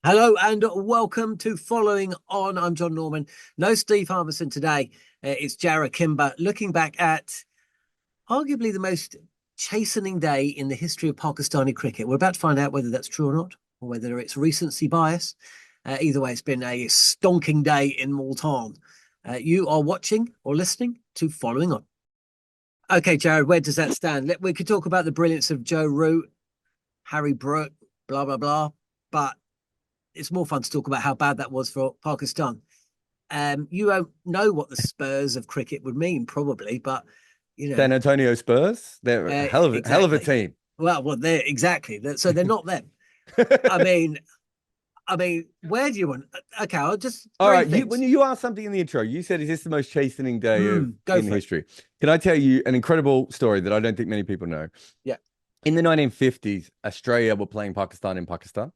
Hello and welcome to Following On. I'm Jon Norman. No Steve Harmison today. It's Jarrod Kimber looking back at arguably the most chastening day in the history of Pakistani cricket. We're about to find out whether that's true or not, or whether it's recency bias. Either way, it's been a stonking day in Multan. You are watching or listening to Following On. Okay, Jarrod, where does that stand? We could talk about the brilliance of Joe Root, Harry Brook, blah, blah, blah. But it's more fun to talk about how bad that was for Pakistan. You don't know what the Spurs of cricket would mean, probably, but you know, San Antonio Spurs, they're a hell of a exactly. team. Well, they're exactly. So they're not them. I mean, where do you want? Okay, I'll just All three right, when things. you asked something in the intro, you said, "Is this the most chastening day of Go in for it. history?" Can I tell you an incredible story that I don't think many people know? Yeah, In the 1950s, Australia were playing Pakistan in Pakistan,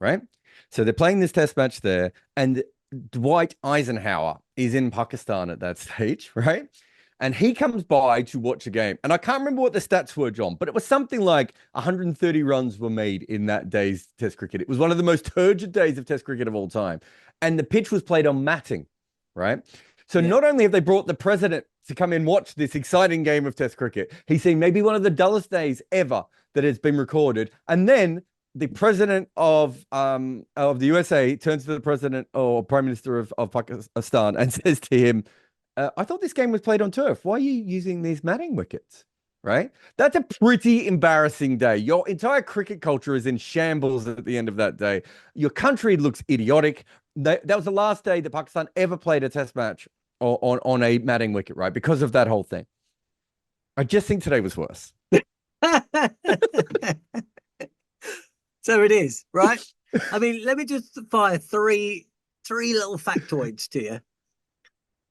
right? So they're playing this test match there, and Dwight Eisenhower is in Pakistan at that stage, right? And he comes by to watch a game. And I can't remember what the stats were, John, but it was something like 130 runs were made in that day's test cricket. It was one of the most turgid days of test cricket of all time. And the pitch was played on matting, right? So yeah. not only have they brought the president to come and watch this exciting game of test cricket, he's seen maybe one of the dullest days ever that has been recorded. And then the president of the USA turns to the president or prime minister of Pakistan and says to him, I thought this game was played on turf. Why are you using these matting wickets? Right? That's a pretty embarrassing day. Your entire cricket culture is in shambles at the end of that day. Your country looks idiotic. That was the last day that Pakistan ever played a test match on a matting wicket, right? Because of that whole thing. I just think today was worse. So it is, right? I mean, let me just fire three little factoids to you.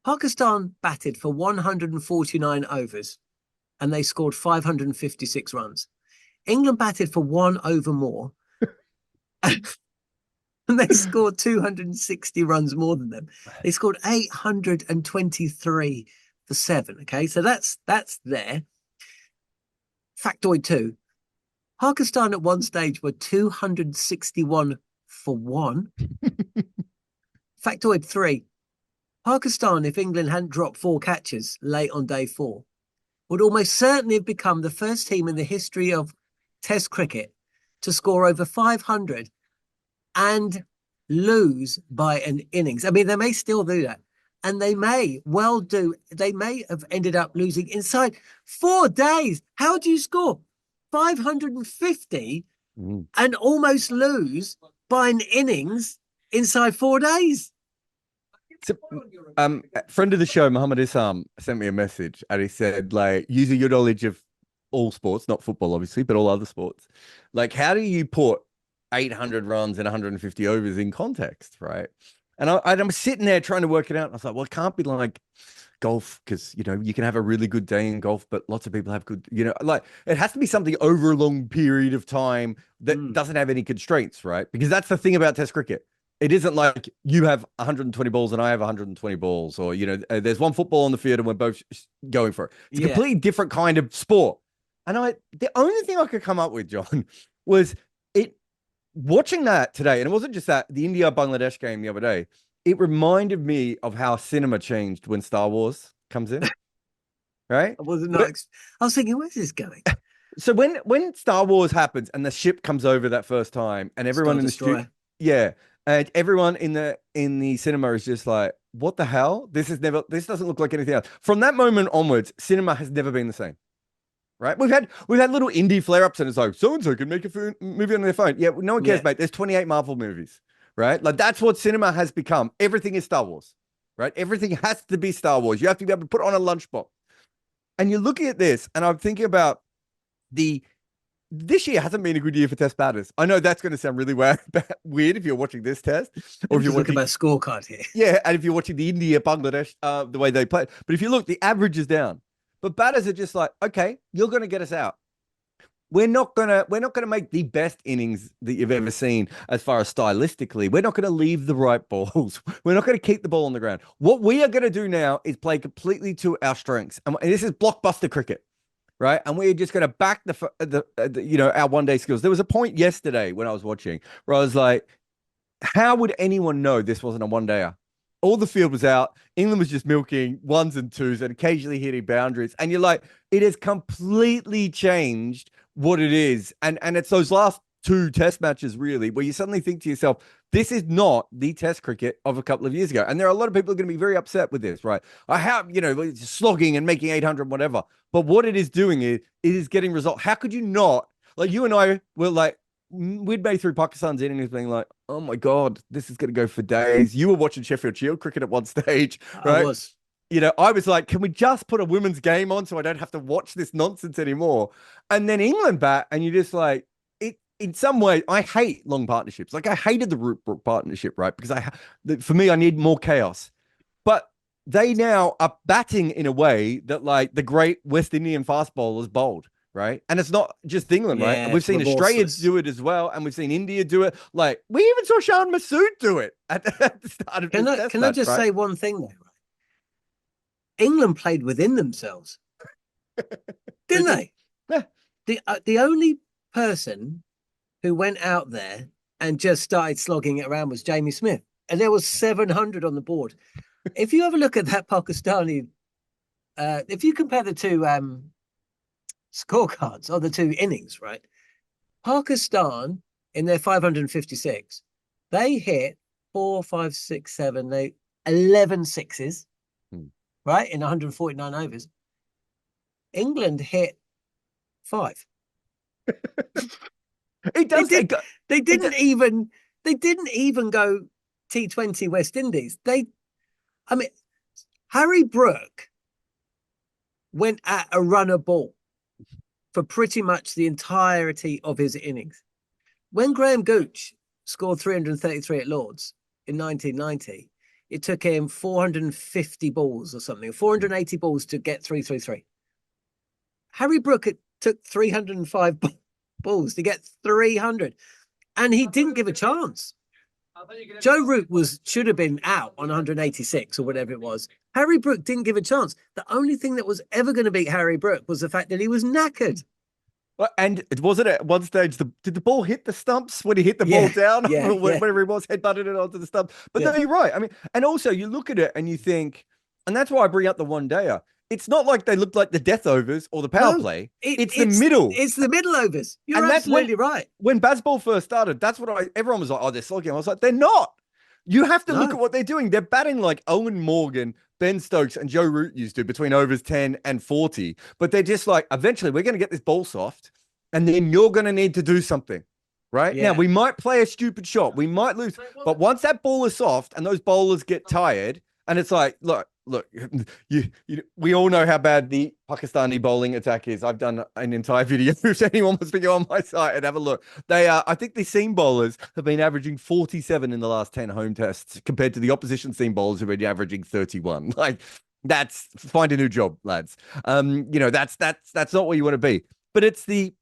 Pakistan batted for 149 overs and they scored 556 runs. England batted for 1 over more and they scored 260 runs more than them. They scored 823 for seven. Okay, so that's there. Factoid two: Pakistan at one stage were 261 for one. Factoid three: Pakistan, if England hadn't dropped four catches late on day four, would almost certainly have become the first team in the history of Test cricket to score over 500 and lose by an innings. I mean, they may still do that. And they may well do. They may have ended up losing inside 4 days. How do you score 550 Mm. and almost lose by an innings inside 4 days? So, a friend of the show, Muhammad Isam, sent me a message and he said, like, using your knowledge of all sports, not football, obviously, but all other sports, like, how do you put 800 runs and 150 overs in context, right? And I'm sitting there trying to work it out. And I was like, well, it can't be like golf because, you know, you can have a really good day in golf, but lots of people have good, you know, like it has to be something over a long period of time that doesn't have any constraints, right? Because that's the thing about Test cricket. It isn't like you have 120 balls and I have 120 balls, or, you know, there's one football on the field and we're both going for it. It's a Yeah. completely different kind of sport. And the only thing I could come up with, John, was it watching that today. And it wasn't just that, the India Bangladesh game the other day, it reminded me of how cinema changed when Star Wars comes in, right? I wasn't not. I was thinking, where's this going? So when Star Wars happens and the ship comes over that first time, and Star everyone in the studio, Destroyer. yeah, and everyone in the cinema is just like, "What the hell? This doesn't look like anything else." From that moment onwards, cinema has never been the same. Right? We've had little indie flare ups, and it's like so and so can make a movie on their phone. Yeah, no one cares, Yeah. mate. There's 28 Marvel movies, right? Like that's what cinema has become. Everything is Star Wars, right? Everything has to be Star Wars. You have to be able to put on a lunchbox. And you're looking at this, and I'm thinking about the this year hasn't been a good year for test batters. I know that's going to sound really weird if you're watching this test, or I'm if you're just looking watching, at my scorecard here. yeah, and if you're watching the India Bangladesh, the way they play. But if you look, the average is down. But batters are just like, okay, you're going to get us out. We're not gonna make the best innings that you've ever seen as far as stylistically. We're not gonna leave the right balls. We're not gonna keep the ball on the ground. What we are gonna do now is play completely to our strengths, and this is blockbuster cricket, right? And we're just gonna back the you know, our one day skills. There was a point yesterday when I was watching where I was like, how would anyone know this wasn't a one-dayer? All the field was out. England was just milking ones and twos and occasionally hitting boundaries. And you're like, it has completely changed what it is. And it's those last two test matches, really, where you suddenly think to yourself, this is not the test cricket of a couple of years ago. And there are a lot of people who are going to be very upset with this, right? I have, slogging and making 800, whatever. But what it is doing is it is getting results. How could you not? Like, you and I were like, midway through Pakistan's innings being like, oh my God, this is going to go for days. You were watching Sheffield Shield cricket at one stage, right? I was. I was like, can we just put a women's game on so I don't have to watch this nonsense anymore? And then England bat, and you're just like, in some way, I hate long partnerships. Like, I hated the Root Brook partnership, right? Because for me, I need more chaos. But they now are batting in a way that, like, the great West Indian fast bowlers bowled, right? And it's not just England, right? Yeah, We've seen Australia do it as well, and we've seen India do it. Like, we even saw Shan Masood do it at the start of this test Can match, I just right? say one thing though? England played within themselves, didn't they? Yeah. The only person who went out there and just started slogging it around was Jamie Smith, and there was 700 on the board. If you have a look at that Pakistani, if you compare the two scorecards or the two innings, right? Pakistan in their 556, they hit 4, 5, 6, 7, 11 sixes, right, in 149 overs. England hit 5. It does. They didn't even go T20 West Indies. Harry Brook went at a runner ball for pretty much the entirety of his innings. When Graham Gooch scored 333 at Lords in 1990, it took him 450 balls or something, 480 balls to get 333. Harry Brook, it took 305 balls to get 300, and he didn't give a chance. Joe Root should have been out on 186 or whatever it was. Harry Brook didn't give a chance. The only thing that was ever going to beat Harry Brook was the fact that he was knackered. Well, and it wasn't at one stage. Did the ball hit the stumps when he hit the ball down? Whenever he was headbutted it onto the stump. But no, you're right. I mean, and also you look at it and you think, and that's why I bring up the one-dayer. It's not like they looked like the death overs or the power play. It's the middle. It's the middle overs. You're absolutely right. When bazball first started, that's what everyone was like, oh, they're slogging. I was like, they're not. You have to look at what they're doing. They're batting like Owen Morgan, Ben Stokes, and Joe Root used to between overs 10 and 40. But they're just like, eventually we're going to get this ball soft, and then you're going to need to do something. Right? Yeah. Now, we might play a stupid shot. We might lose. But once that ball is soft and those bowlers get tired, and it's like, look, we all know how bad the Pakistani bowling attack is. I've done an entire video. If anyone wants to go on my site and have a look, I think the seam bowlers have been averaging 47 in the last 10 home tests compared to the opposition seam bowlers who've been averaging 31. Like, that's find a new job, lads. That's not where you want to be. But it's the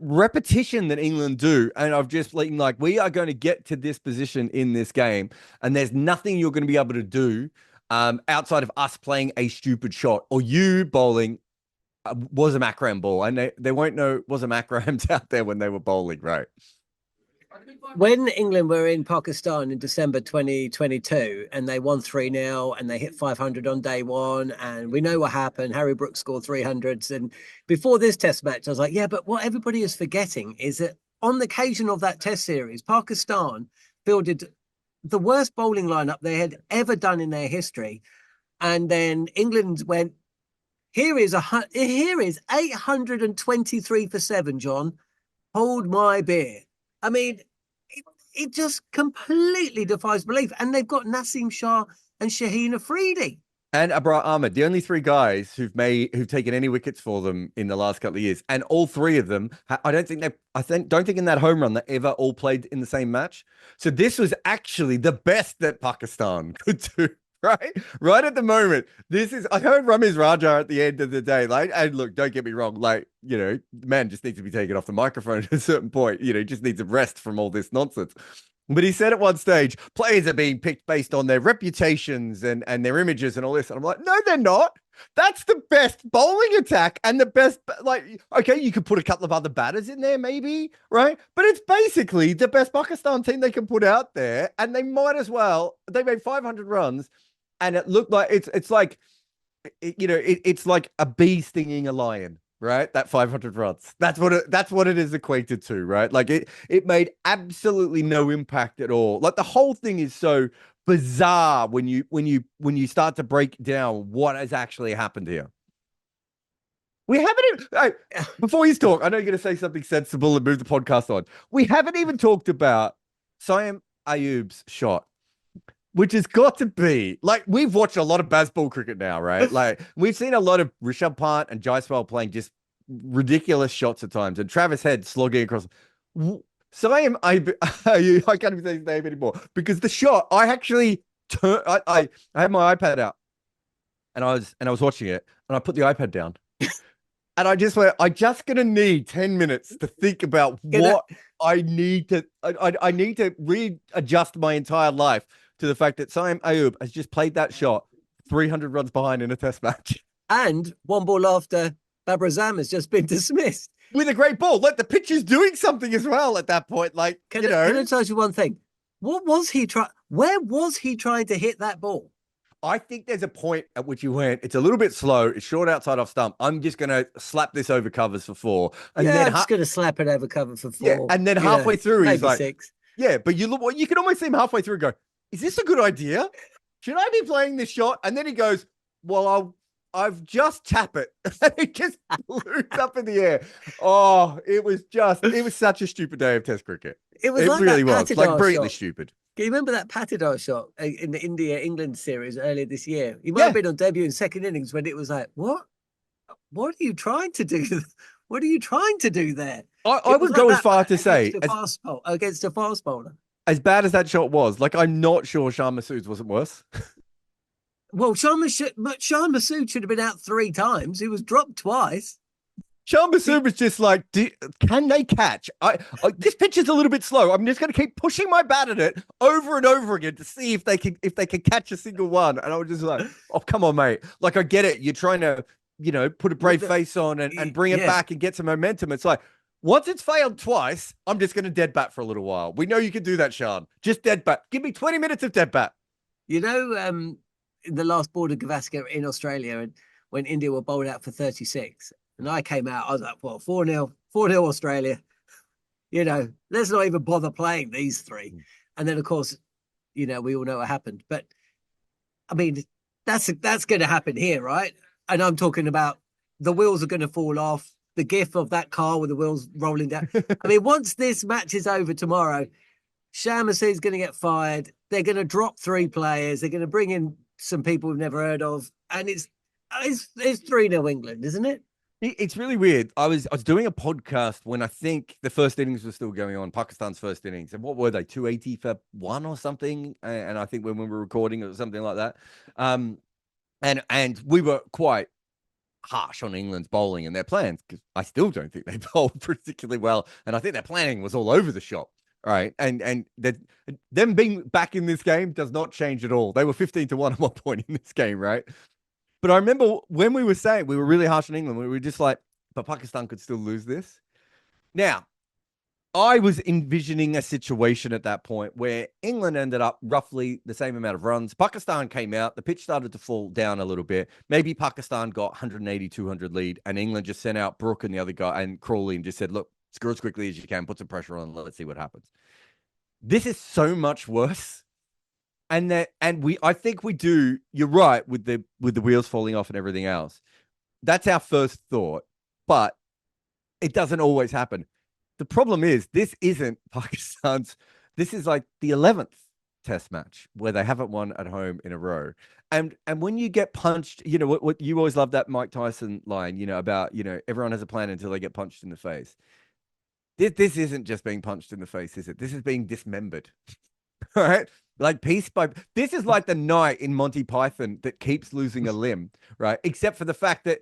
repetition that England do. And I've just like, we are going to get to this position in this game, and there's nothing you're going to be able to do outside of us playing a stupid shot or you bowling was a Makram ball. And they won't know was a Makrams out there when they were bowling, right? When England were in Pakistan in December 2022 and they won 3-0 and they hit 500 on day one, and we know what happened. Harry Brook scored 300s. And before this test match, I was like, yeah, but what everybody is forgetting is that on the occasion of that test series, Pakistan fielded the worst bowling lineup they had ever done in their history. And then England went, here is 823 for 7, John. Hold my beer. I mean, it just completely defies belief. And they've got Naseem Shah and Shaheen Afridi. And Abrar Ahmed, the only three guys who've taken any wickets for them in the last couple of years, and all three of them, don't think in that home run they ever all played in the same match. So this was actually the best that Pakistan could do, right? Right at the moment, I heard Ramiz Raja at the end of the day, like, and look, don't get me wrong, like, the man just needs to be taken off the microphone at a certain point. He just needs a rest from all this nonsense. But he said at one stage, players are being picked based on their reputations and their images and all this. And I'm like, no, they're not. That's the best bowling attack and the best, like, okay, you could put a couple of other batters in there, maybe, right? But it's basically the best Pakistan team they can put out there, and they might as well. They made 500 runs, and it looked like it's like, it's like a bee stinging a lion, right? That 500 runs. That's what it is equated to, right? Like it made absolutely no impact at all. Like the whole thing is so bizarre when you start to break down what has actually happened here. We haven't even, hey, before you talk, I know you're going to say something sensible and move the podcast on. We haven't even talked about Saim Ayub's shot, which has got to be, like, we've watched a lot of bazball cricket now, right? Like, we've seen a lot of Rishabh Pant and Jaiswal playing just ridiculous shots at times, and Travis Head slogging across. Saim Ayub, I can't even say his name anymore because the shot, I actually turned, I had my iPad out and I was watching it, and I put the iPad down. And I just went, I'm just going to need 10 minutes to think about what I need to, I need to readjust my entire life to the fact that Saim Ayub has just played that shot 300 runs behind in a test match. And one ball after Babar Azam has just been dismissed. With a great ball. Like the pitch is doing something as well at that point. Like, Can I tell you one thing? What was he trying? Where was he trying to hit that ball? I think there's a point at which you went, it's a little bit slow. It's short outside off stump. I'm just going to slap this over covers for 4. And yeah, then I'm just going to slap it over cover for 4. Yeah, and then halfway through, he's like, 6. Yeah, but you can almost see him halfway through and go, is this a good idea? Should I be playing this shot? And then he goes, well, I've just tap it. And it just blew up in the air. Oh, it was such a stupid day of Test cricket. It like really was. Like brilliantly stupid. Can you remember that Patidar shot in the India-England series earlier this year? He might have been on debut in second innings when it was like, what? What are you trying to do? What are you trying to do there? I would go as far to say against a fast bowler. As bad as that shot was, like, I'm not sure Shan Masood's wasn't worse. Well, Shan Masood should have been out 3 times. He was dropped twice. Shan Masood was just like, can they catch? This pitch is a little bit slow. I'm just going to keep pushing my bat at it over and over again to see if they can catch a single one. And I was just like, oh, come on, mate. Like, I get it. You're trying to, put a brave face on and bring it back and get some momentum. It's like, once it's failed twice, I'm just going to dead bat for a little while. We know you can do that, Shan. Just dead bat. Give me 20 minutes of dead bat. In the last Border Gavaskar in Australia, and when India were bowled out for 36, and I came out, I was like, well, 4-0 Australia. Let's not even bother playing these 3. And then, of course, we all know what happened. But, I mean, that's going to happen here, right? And I'm talking about the wheels are going to fall off. The gif of that car with the wheels rolling down. I mean, once this match is over tomorrow, Shan Masood's going to get fired. They're going to drop 3 players. They're going to bring in some people we've never heard of. And it's 3-0 England, isn't it? It's really weird. I was doing a podcast when I think the first innings were still going on, Pakistan's first innings. And what were they, 280 for 1 or something? And I think when we were recording, it was something like that. And we were quite harsh on England's bowling and their plans, because I still don't think they bowled particularly well. And I think their planning was all over the shop. Right. And them being back in this game does not change at all. They were 15-1 at one point in this game, right? But I remember when we were saying we were really harsh on England, we were just like, but Pakistan could still lose this. Now, I was envisioning a situation at that point where England ended up roughly the same amount of runs. Pakistan came out, the pitch started to fall down a little bit. Maybe Pakistan got 180, 200 lead, and England just sent out Brook and the other guy and Crawley and just said, look, score as quickly as you can, put some pressure on, let's see what happens. This is so much worse. I think we do, you're right, with the wheels falling off and everything else. That's our first thought, but it doesn't always happen. The problem is, this isn't Pakistan's, this is like the 11th test match where they haven't won at home in a row. And when you get punched, what you always love that Mike Tyson line, about, everyone has a plan until they get punched in the face. This isn't just being punched in the face, is it? This is being dismembered. All right? Like piece by, this is like the knight in Monty Python that keeps losing a limb, right? Except for the fact that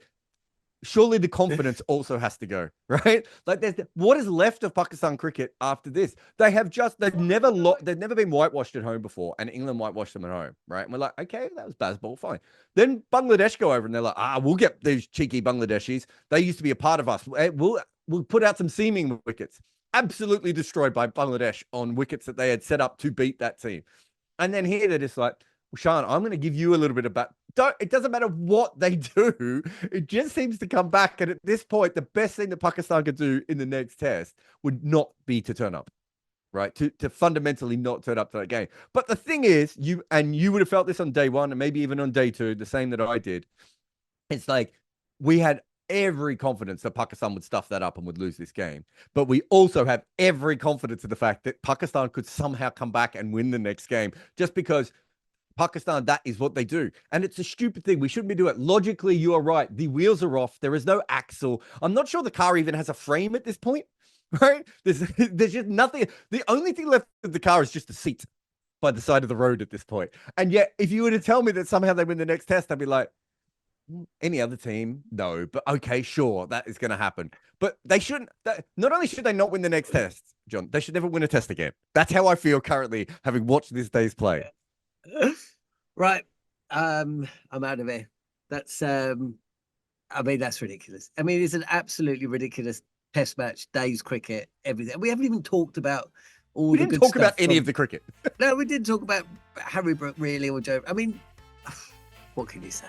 surely the confidence also has to go, right? Like, what is left of Pakistan cricket after this? They've never been whitewashed at home before, and England whitewashed them at home, right? And we're like, okay, that was bazball, fine. Then Bangladesh go over and they're like, we'll get these cheeky Bangladeshis. They used to be a part of us. We'll put out some seaming wickets. Absolutely destroyed by Bangladesh on wickets that they had set up to beat that team. And then here they're just like, well, Sean, I'm going to give you a little bit of it doesn't matter what they do. It just seems to come back. And at this point, the best thing that Pakistan could do in the next test would not be to turn up, right? To fundamentally not turn up to that game. But the thing is, you would have felt this on day one and maybe even on day two, the same that I did. It's like we had every confidence that Pakistan would stuff that up and would lose this game. But we also have every confidence in the fact that Pakistan could somehow come back and win the next game just because Pakistan, that is what they do. And it's a stupid thing. We shouldn't be doing it. Logically, you are right. The wheels are off. There is no axle. I'm not sure the car even has a frame at this point, right? There's just nothing. The only thing left of the car is just a seat by the side of the road at this point. And yet, if you were to tell me that somehow they win the next test, I'd be like, any other team? No. But okay, sure, that is going to happen. But they shouldn't. Not only should they not win the next test, John, they should never win a test again. That's how I feel currently, having watched this day's play. Right. I'm out of here. That's that's ridiculous. I mean, it's an absolutely ridiculous test match, days cricket, everything. We haven't even talked about all the good stuff. We didn't talk about any of the cricket. No, we didn't talk about Harry Brook really, or Joe. I mean, what can you say?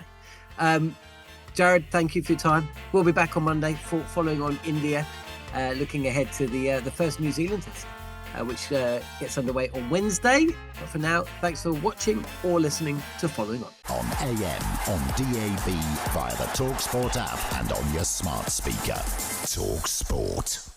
Jarrod, thank you for your time. We'll be back on Monday following on India, looking ahead to the first New Zealand test, which gets underway on Wednesday. But for now, thanks for watching or listening to Following On. On AM, on DAB, via the talkSPORT app and on your smart speaker. talkSPORT.